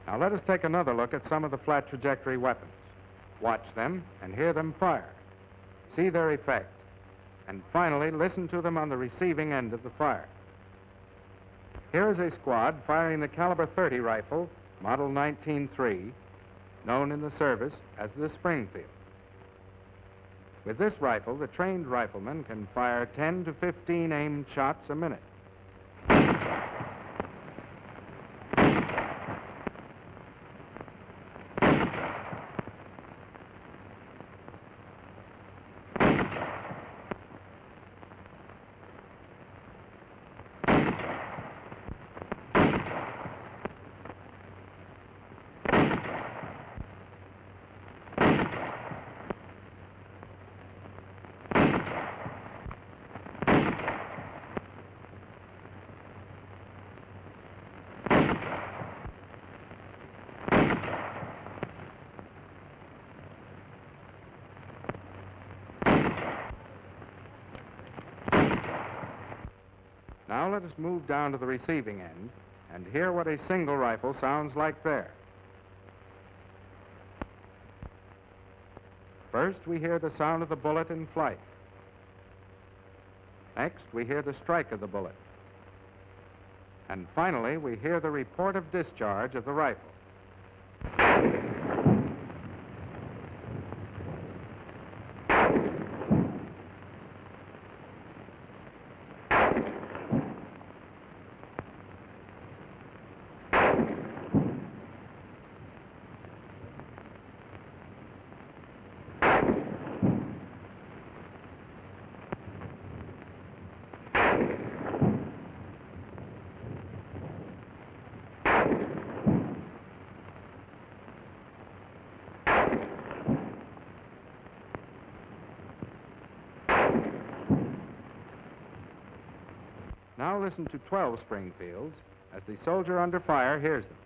Now let us take another look at some of the flat trajectory weapons. Watch them and hear them fire. See their effect. And finally, listen to them on the receiving end of the fire. Here is a squad firing the caliber 30 rifle, model 19-3, known in the service as the Springfield. With this rifle, the trained rifleman can fire 10 to 15 aimed shots a minute. Now let us move down to the receiving end and hear what a single rifle sounds like there. First, we hear the sound of the bullet in flight. Next, we hear the strike of the bullet. And finally, we hear the report of discharge of the rifle. Now listen to 12 Springfields as the soldier under fire hears them.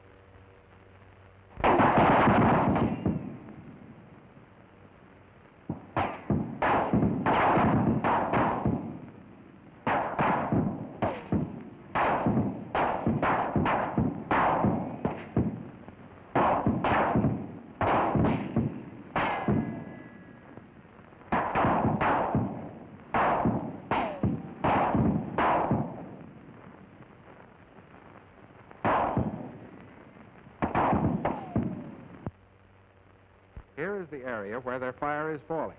Here is the area where their fire is falling.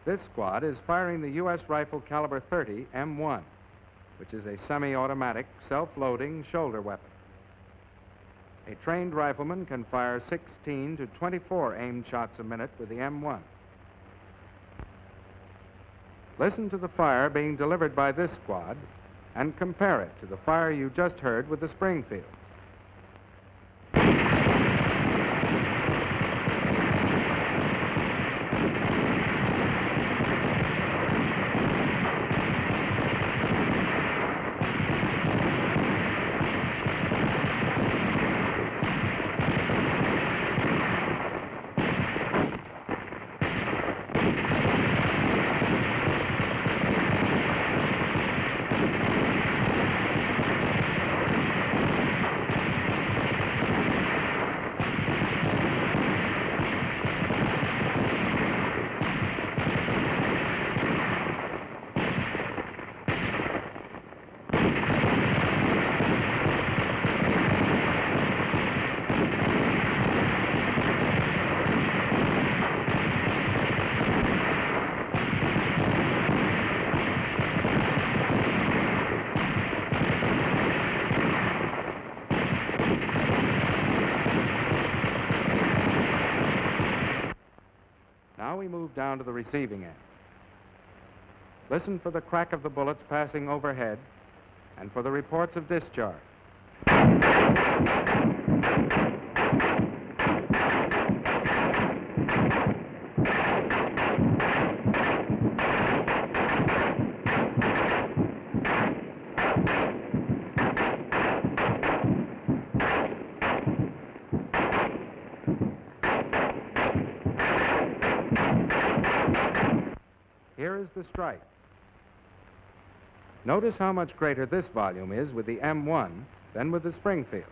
This squad is firing the U.S. rifle caliber 30 M1, which is a semi-automatic, self-loading shoulder weapon. A trained rifleman can fire 16 to 24 aimed shots a minute with the M1. Listen to the fire being delivered by this squad and compare it to the fire you just heard with the Springfield. we move down to the receiving end. Listen for the crack of the bullets passing overhead and for the reports of discharge. Here is the strike. Notice how much greater this volume is with the M1 than with the Springfield.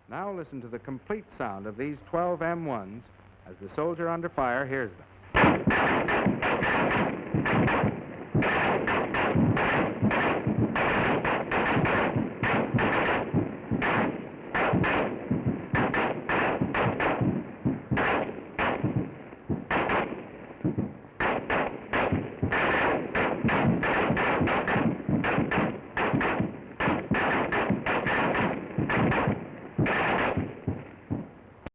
Now listen to the complete sound of these 12 M1s as the soldier under fire hears them.